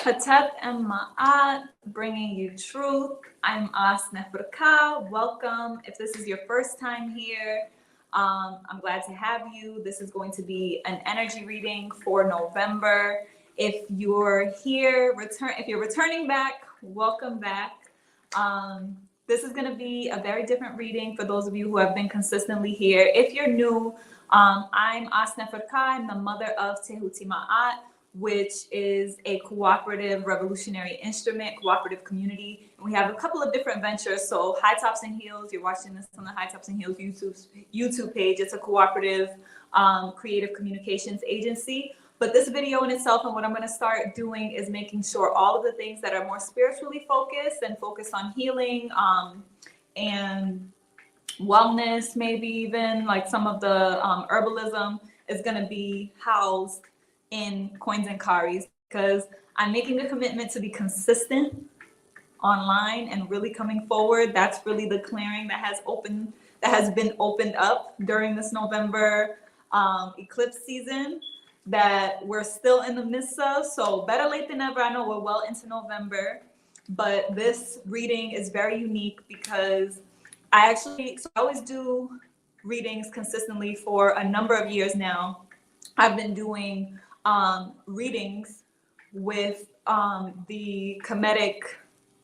Hatet and Ma'at, bringing you truth. I'm Asnefrka. Welcome. If this is your first time here, I'm glad to have you. This is going to be an energy reading for November. If you're here, if you're returning back, welcome back. This is going to be a very different reading for those of you who have been consistently here. If you're new, I'm Asnefrka. I'm the mother of Tehuti Ma'at, which is a cooperative revolutionary instrument, cooperative community. And we have a couple of different ventures. So High Tops and Heels, you're watching this on the High Tops and Heels YouTube page. It's a cooperative creative communications agency. But this video in itself and what I'm going to start doing is making sure all of the things that are more spiritually focused and focused on healing and wellness, maybe even like some of the herbalism is going to be housed in Coins and Karis, because I'm making a commitment to be consistent online and really coming forward. That's really the clearing that has been opened up during this November eclipse season that we're still in the midst of. So better late than never. I know we're well into November, but this reading is very unique because I always do readings consistently for a number of years now. I've been doing readings with the Kemetic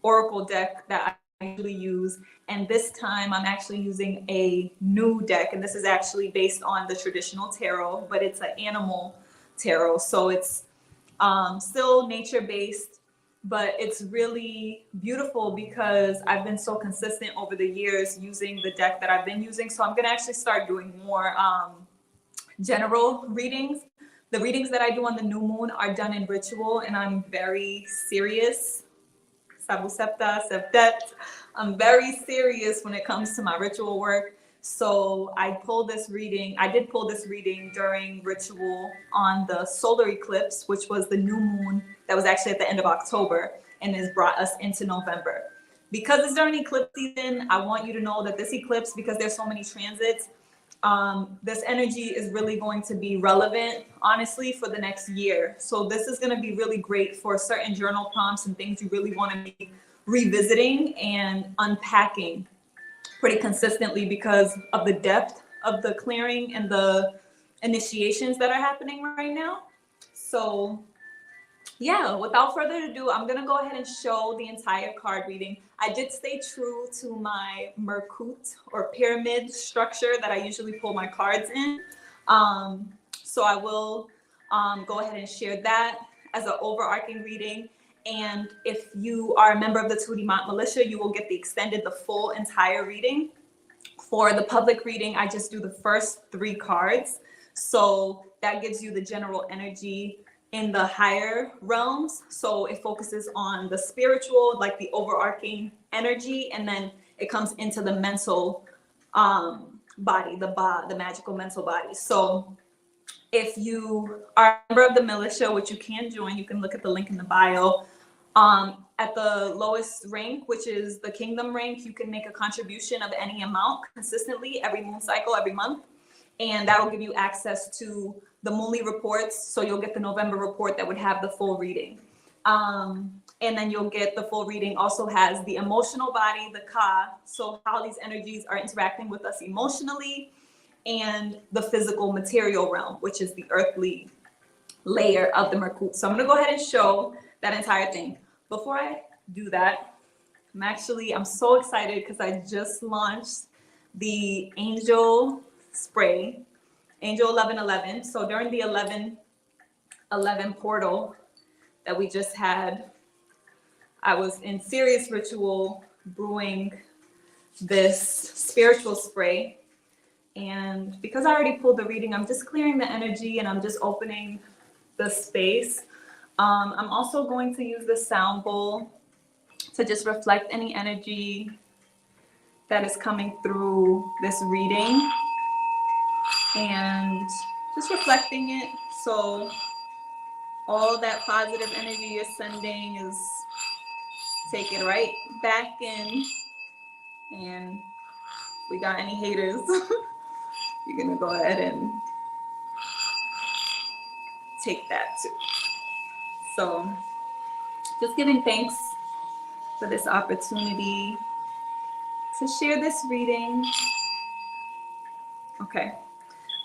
Oracle deck that I usually use, and this time I'm actually using a new deck, and this is actually based on the traditional tarot, but it's an animal tarot, so it's still nature-based, but it's really beautiful because I've been so consistent over the years using the deck that I've been using. So I'm going to actually start doing more general readings. The readings that I do on the new moon are done in ritual, and I'm very serious. Sabu Septa, Septet. I'm very serious when it comes to my ritual work. So I did pull this reading during ritual on the solar eclipse, which was the new moon that was actually at the end of October and has brought us into November. Because it's during eclipse season, I want you to know that this eclipse, because there's so many transits, this energy is really going to be relevant, honestly, for the next year. So this is going to be really great for certain journal prompts and things you really want to be revisiting and unpacking pretty consistently because of the depth of the clearing and the initiations that are happening right now. So yeah, without further ado, I'm going to go ahead and show the entire card reading. I did stay true to my Merkut or pyramid structure that I usually pull my cards in. So I will go ahead and share that as an overarching reading. And if you are a member of the Tehuti Ma'at Militia, you will get the full entire reading. For the public reading, I just do the first 3 cards. So that gives you the general energy in the higher realms. So it focuses on the spiritual, like the overarching energy, and then it comes into the mental body, the magical mental body. So if you are a member of the militia, which you can join, you can look at the link in the bio. At the lowest rank, which is the kingdom rank, you can make a contribution of any amount consistently every moon cycle, every month. And that will give you access to the monthly reports. So you'll get the November report that would have the full reading. And then you'll get the full reading also has the emotional body, the Ka, so how these energies are interacting with us emotionally, and the physical material realm, which is the earthly layer of the Merkut. So I'm going to go ahead and show that entire thing. Before I do that, I'm so excited because I just launched the Angel Spray, Angel 1111. So during the 1111 portal that we just had, I was in serious ritual brewing this spiritual spray. And because I already pulled the reading, I'm just clearing the energy and I'm just opening the space. I'm also going to use the sound bowl to just reflect any energy that is coming through this reading and just reflecting it. So all that positive energy you're sending is take it right back in. And if we got any haters, you're gonna go ahead and take that too. So Just giving thanks for this opportunity to share this reading. Okay,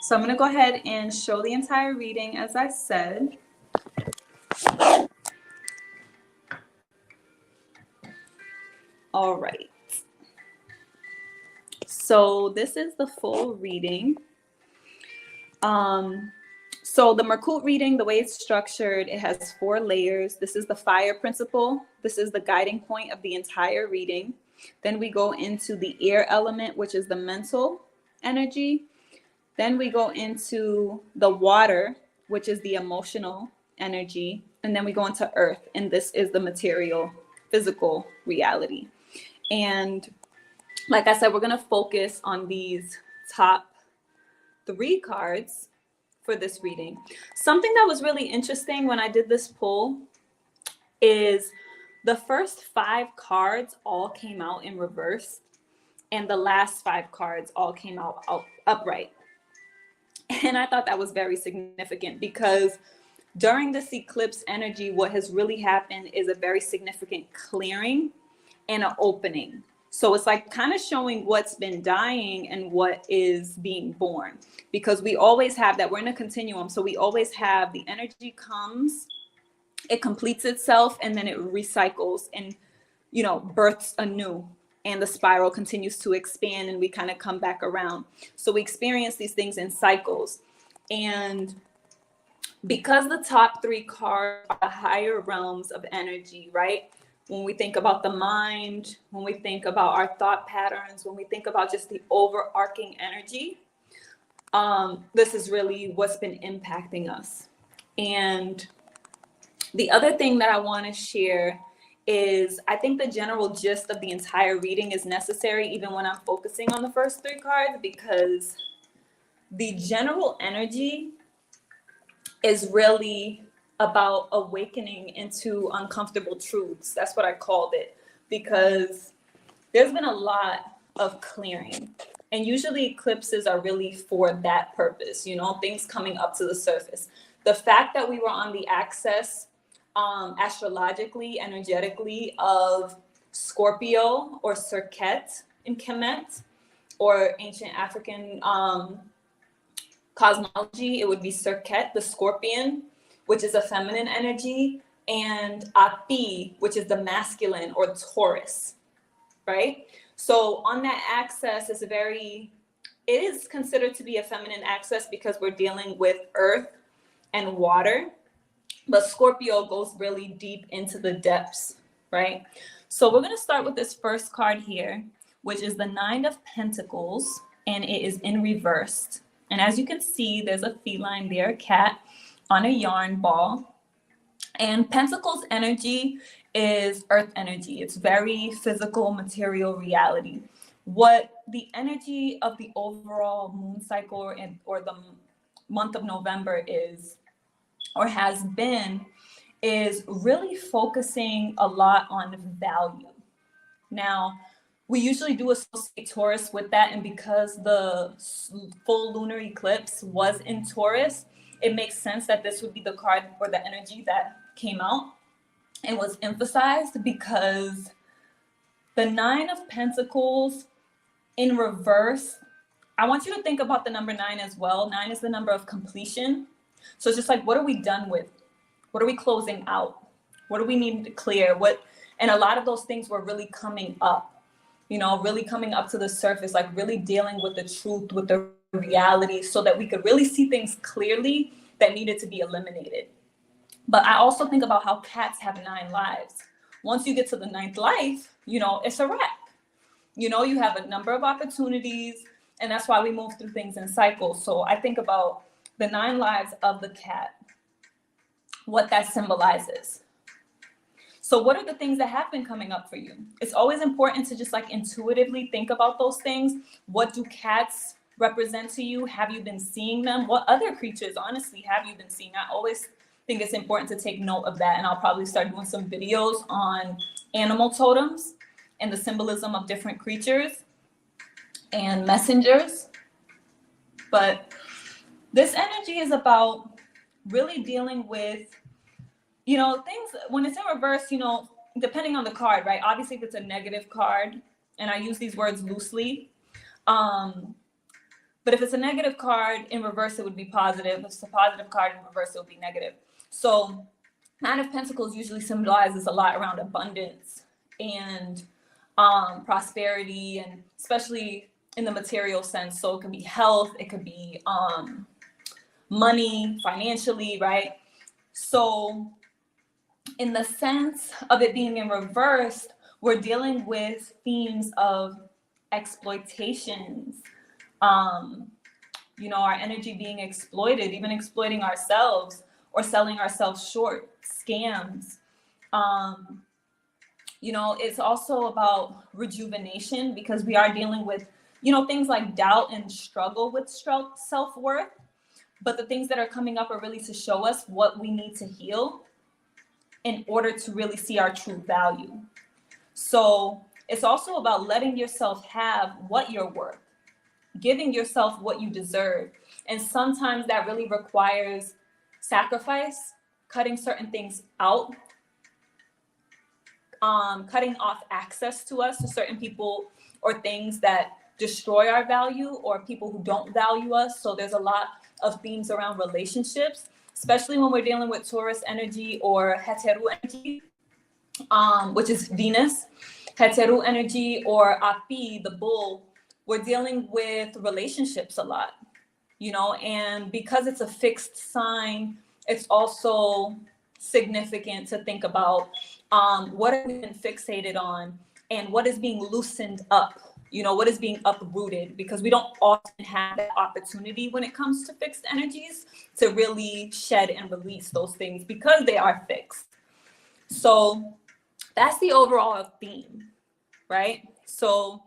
so I'm going to go ahead and show the entire reading as I said. All right. So this is the full reading. So the Merkut reading, the way it's structured, it has 4 layers. This is the fire principle. This is the guiding point of the entire reading. Then we go into the air element, which is the mental energy. Then we go into the water, which is the emotional energy. And then we go into earth, and this is the material, physical reality. And like I said, we're going to focus on these top 3 cards for this reading. Something that was really interesting when I did this pull is the first 5 cards all came out in reverse, and the last 5 cards all came out upright. And I thought that was very significant because during this eclipse energy, what has really happened is a very significant clearing and an opening. So it's like kind of showing what's been dying and what is being born, because we always have that. We're in a continuum. So we always have the energy comes, it completes itself, and then it recycles and, you know, births anew. And the spiral continues to expand and we kind of come back around. So we experience these things in cycles. And because the top 3 cards are the higher realms of energy, right? When we think about the mind, when we think about our thought patterns, when we think about just the overarching energy, this is really what's been impacting us. And the other thing that I want to share is I think the general gist of the entire reading is necessary, even when I'm focusing on the first 3 cards, because the general energy is really about awakening into uncomfortable truths. That's what I called it, because there's been a lot of clearing. And usually eclipses are really for that purpose, you know, things coming up to the surface. The fact that we were on the axis astrologically, energetically of Scorpio or Serket in Kemet, or ancient African cosmology, it would be Serket, the scorpion, which is a feminine energy, and Api, which is the masculine or Taurus, right? So on that axis is it is considered to be a feminine axis because we're dealing with earth and water, but Scorpio goes really deep into the depths, right? So we're gonna start with this first card here, which is the 9 of Pentacles, and it is in reversed. And as you can see, there's a feline there, a cat, on a yarn ball. And Pentacles energy is earth energy. It's very physical, material reality. What the energy of the overall moon cycle or the month of November is, or has been, is really focusing a lot on value. Now, we usually do associate Taurus with that, and because the full lunar eclipse was in Taurus, it makes sense that this would be the card or the energy that came out and was emphasized, because the 9 of Pentacles in reverse, I want you to think about the number 9 as well. 9 is the number of completion. So it's just like, what are we done with? What are we closing out? What do we need to clear? And a lot of those things were really coming up, you know, really coming up to the surface, like really dealing with the truth, with the reality, so that we could really see things clearly that needed to be eliminated. But I also think about how cats have 9 lives. Once you get to the 9th life, you know, it's a wrap. You know, you have a number of opportunities, and that's why we move through things in cycles. So I think about the 9 lives of the cat, what that symbolizes. So what are the things that have been coming up for you? It's always important to just like intuitively think about those things. What do cats represent to you? Have you been seeing them? What other creatures, honestly, have you been seeing? I always think it's important to take note of that. And I'll probably start doing some videos on animal totems and the symbolism of different creatures and messengers. But this energy is about really dealing with, you know, things when it's in reverse, you know, depending on the card, right? Obviously, if it's a negative card, and I use these words loosely, but if it's a negative card in reverse, it would be positive. If it's a positive card in reverse, it would be negative. So Nine of Pentacles usually symbolizes a lot around abundance and prosperity, and especially in the material sense. So it could be health, it could be money, financially, right? So in the sense of it being in reverse, we're dealing with themes of exploitations, you know, our energy being exploited, even exploiting ourselves or selling ourselves short, scams. You know, it's also about rejuvenation, because we are dealing with, you know, things like doubt and struggle with self-worth. But the things that are coming up are really to show us what we need to heal in order to really see our true value. So it's also about letting yourself have what you're worth, giving yourself what you deserve. And sometimes that really requires sacrifice, cutting certain things out, cutting off access to us to certain people or things that destroy our value, or people who don't value us. So there's a lot of themes around relationships, especially when we're dealing with Taurus energy or Heteru energy, which is Venus. Heteru energy or Api, the bull, we're dealing with relationships a lot, you know, and because it's a fixed sign, it's also significant to think about what have we been fixated on and what is being loosened up, you know, what is being uprooted, because we don't often have that opportunity when it comes to fixed energies to really shed and release those things because they are fixed. So that's the overall theme, right? So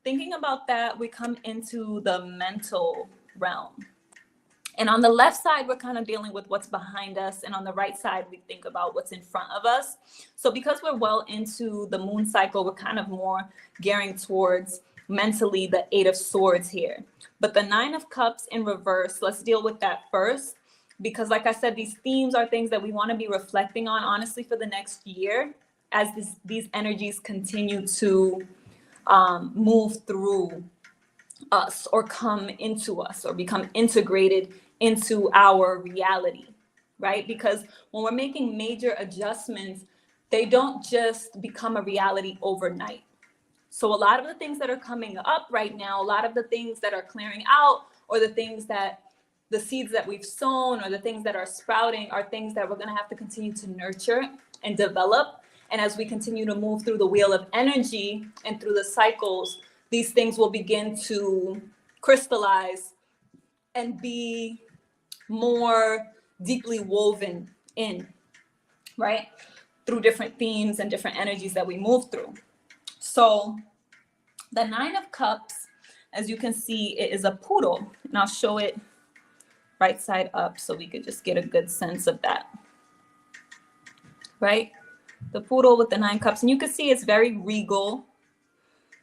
thinking about that, we come into the mental realm. And on the left side, we're kind of dealing with what's behind us. And on the right side, we think about what's in front of us. So because we're well into the moon cycle, we're kind of more gearing towards mentally the Eight of Swords here. But the Nine of Cups in reverse, let's deal with that first. Because like I said, these themes are things that we want to be reflecting on, honestly, for the next year as these energies continue to move through us or come into us or become integrated into our reality, right? Because when we're making major adjustments, they don't just become a reality overnight. So a lot of the things that are coming up right now, a lot of the things that are clearing out, or the things that the seeds that we've sown or the things that are sprouting are things that we're going to have to continue to nurture and develop. And as we continue to move through the wheel of energy and through the cycles, these things will begin to crystallize and be more deeply woven in, right? Through different themes and different energies that we move through. So the Nine of Cups, as you can see, it is a poodle. And I'll show it right side up so we could just get a good sense of that, right? The poodle with the 9 cups. And you can see it's very regal,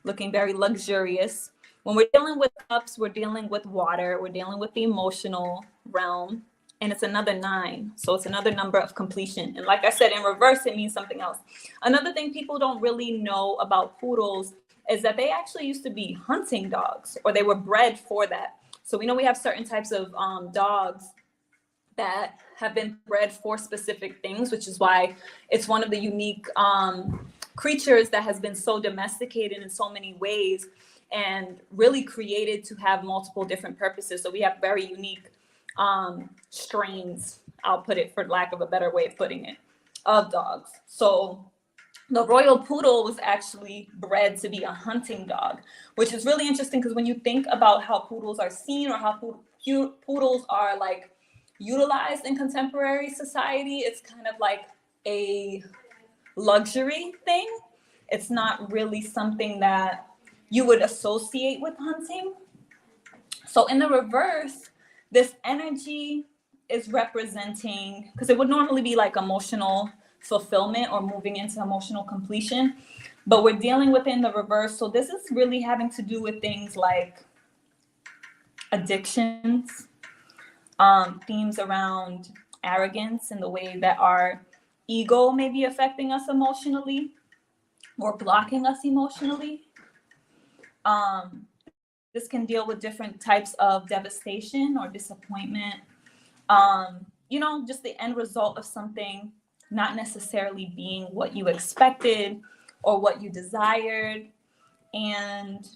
looking very luxurious. When we're dealing with cups, we're dealing with water. We're dealing with the emotional realm. And it's another 9. So it's another number of completion. And like I said, in reverse, it means something else. Another thing people don't really know about poodles is that they actually used to be hunting dogs, or they were bred for that. So we know we have certain types of dogs that have been bred for specific things, which is why it's one of the unique creatures that has been so domesticated in so many ways and really created to have multiple different purposes. So we have very unique strains, I'll put it for lack of a better way of putting it, of dogs. So the royal poodle was actually bred to be a hunting dog, which is really interesting because when you think about how poodles are seen or how poodles are like utilized in contemporary society, it's kind of like a luxury thing. It's not really something that you would associate with hunting. So in the reverse, this energy is representing, because it would normally be like emotional fulfillment or moving into emotional completion, but we're dealing with it in the reverse. So this is really having to do with things like addictions, themes around arrogance and the way that our ego may be affecting us emotionally or blocking us emotionally. This can deal with different types of devastation or disappointment. You know, just the end result of something not necessarily being what you expected or what you desired. And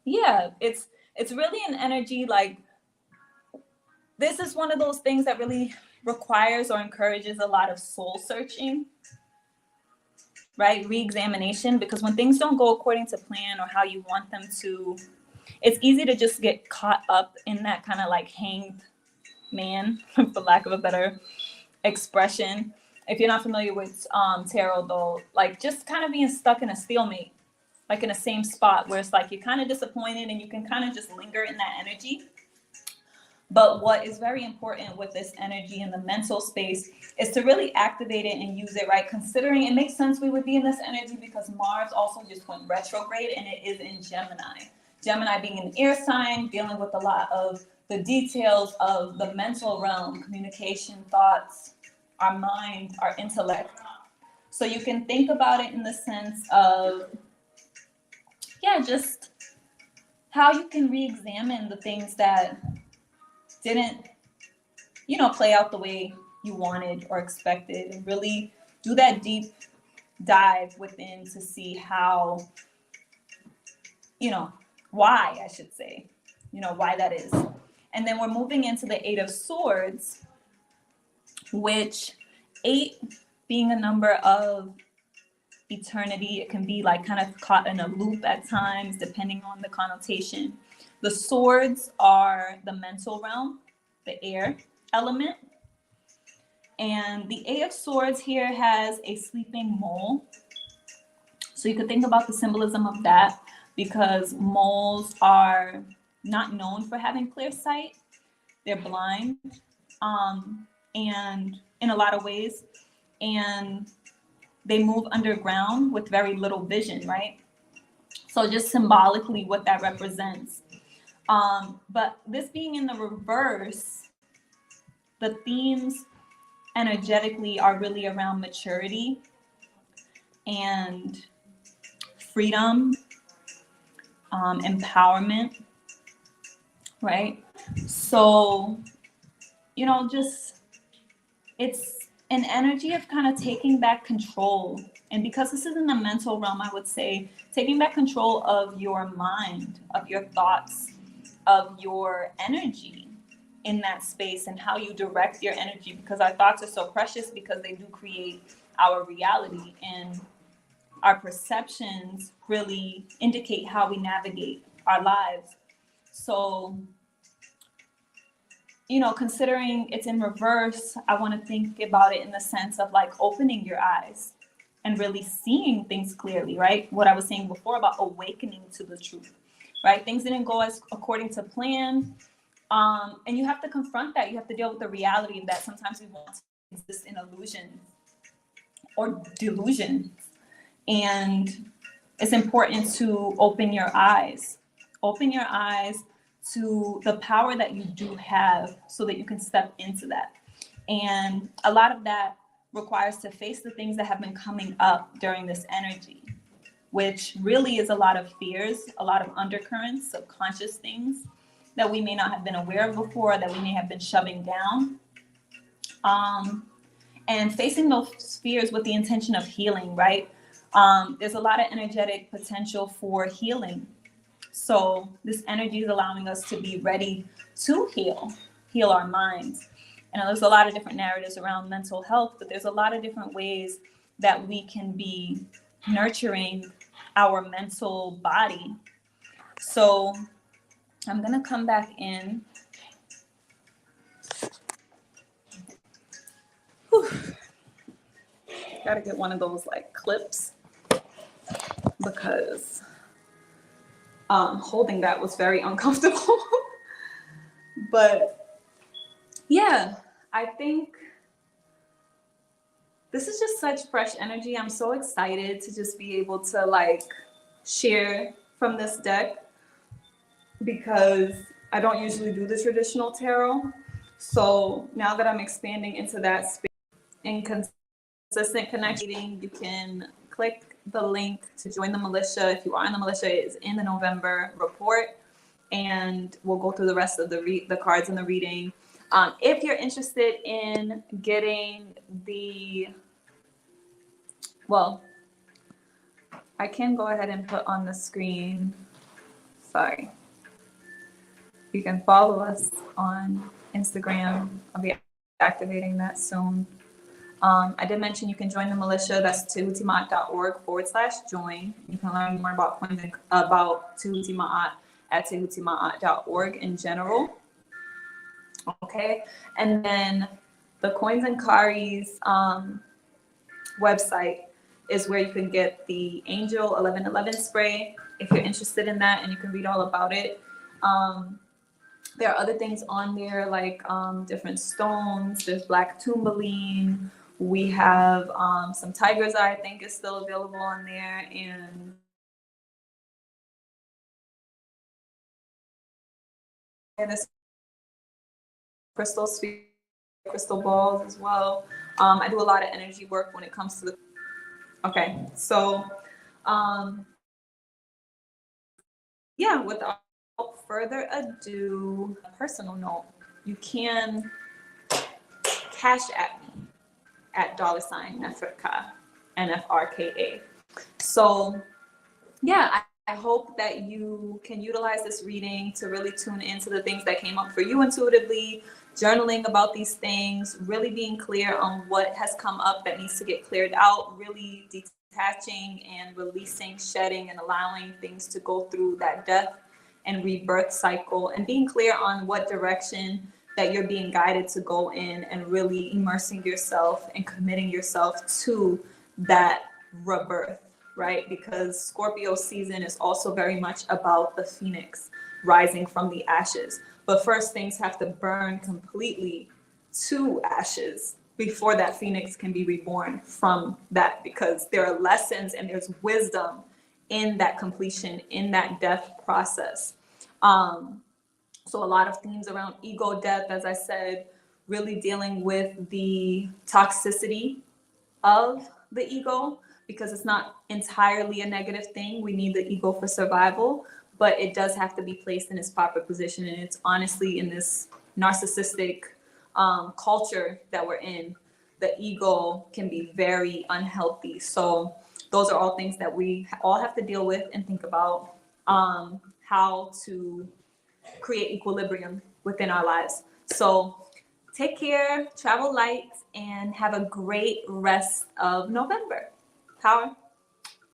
yeah, it's really an energy like, this is one of those things that really requires or encourages a lot of soul searching, right? Re-examination, because when things don't go according to plan or how you want them to, it's easy to just get caught up in that kind of like hanged man, for lack of a better expression. If you're not familiar with tarot though, like just kind of being stuck in a stalemate, like in the same spot where it's like you're kind of disappointed and you can kind of just linger in that energy. But what is very important with this energy in the mental space is to really activate it and use it, right? Considering it makes sense we would be in this energy because Mars also just went retrograde and it is in Gemini. Gemini being an air sign, dealing with a lot of the details of the mental realm, communication, thoughts, our mind, our intellect. So you can think about it in the sense of, yeah, just how you can re-examine the things that didn't, you know, play out the way you wanted or expected, and really do that deep dive within to see how, you know, why, I should say, you know, why that is. And then we're moving into the Eight of Swords, which 8 being a number of eternity, it can be like kind of caught in a loop at times, depending on the connotation. The swords are the mental realm, the air element. And the Eight of Swords here has a sleeping mole. So you could think about the symbolism of that, because moles are not known for having clear sight. They're blind, and in a lot of ways, and they move underground with very little vision, right? So just symbolically what that represents. But this being in the reverse, the themes energetically are really around maturity and freedom, empowerment, right? So, you know, just, it's an energy of kind of taking back control. And because this is in the mental realm, I would say taking back control of your mind, of your thoughts, of your energy in that space, and how you direct your energy, because our thoughts are so precious, because they do create our reality, and our perceptions really indicate how we navigate our lives. So, you know, considering it's in reverse, I want to think about it in the sense of like opening your eyes and really seeing things clearly, right? What I was saying before about awakening to the truth, right? Things didn't go as according to plan. And you have to confront that. You have to deal with the reality of that. Sometimes we want to exist in illusion or delusion. And it's important to open your eyes. Open your eyes to the power that you do have, so that you can step into that. And a lot of that requires to face the things that have been coming up during this energy, which really is a lot of fears, a lot of undercurrents, subconscious things that we may not have been aware of before, that we may have been shoving down. And facing those fears with the intention of healing, right? There's a lot of energetic potential for healing. So this energy is allowing us to be ready to heal our minds. And there's a lot of different narratives around mental health, but there's a lot of different ways that we can be nurturing our mental body. So I'm going to come back in. Whew. Gotta get one of those like clips, because holding that was very uncomfortable. But yeah, I think this is just such fresh energy. I'm so excited to just be able to like share from this deck, because I don't usually do the traditional tarot. So now that I'm expanding into that space, inconsistent connection, you can click the link to join the militia. If you are in the militia, it is in the November report, and we'll go through the rest of the cards in the reading. If you're interested in getting I can go ahead and put on the screen. Sorry. You can follow us on Instagram. I'll be activating that soon. I did mention you can join the militia. That's tehutimaat.org/join. You can learn more about Tehuti Ma'at at tehutimaat.org in general. Okay, and then the Coins and Karis website is where you can get the Angel 1111 spray if you're interested in that, and you can read all about it. There are other things on there like different stones. There's black tourmaline. We have some tiger's eye, I think, is still available on there, and this crystal sphere, crystal balls as well. I do a lot of energy work when it comes to the. Okay, so yeah, without further ado, a personal note, you can cash at me at $Nefrka, NFRKA. So yeah, I hope that you can utilize this reading to really tune into the things that came up for you intuitively, journaling about these things, really being clear on what has come up that needs to get cleared out, really detaching and releasing, shedding, and allowing things to go through that death and rebirth cycle, and being clear on what direction that you're being guided to go in, and really immersing yourself and committing yourself to that rebirth, right? Because Scorpio season is also very much about the phoenix rising from the ashes. But first, things have to burn completely to ashes before that phoenix can be reborn from that, because there are lessons and there's wisdom in that completion, in that death process. So a lot of themes around ego death, as I said, really dealing with the toxicity of the ego, because it's not entirely a negative thing. We need the ego for survival, but it does have to be placed in its proper position. And it's honestly, in this narcissistic culture that we're in, the ego can be very unhealthy. So those are all things that we all have to deal with and think about how to create equilibrium within our lives. So take care, travel light, and have a great rest of November. Power.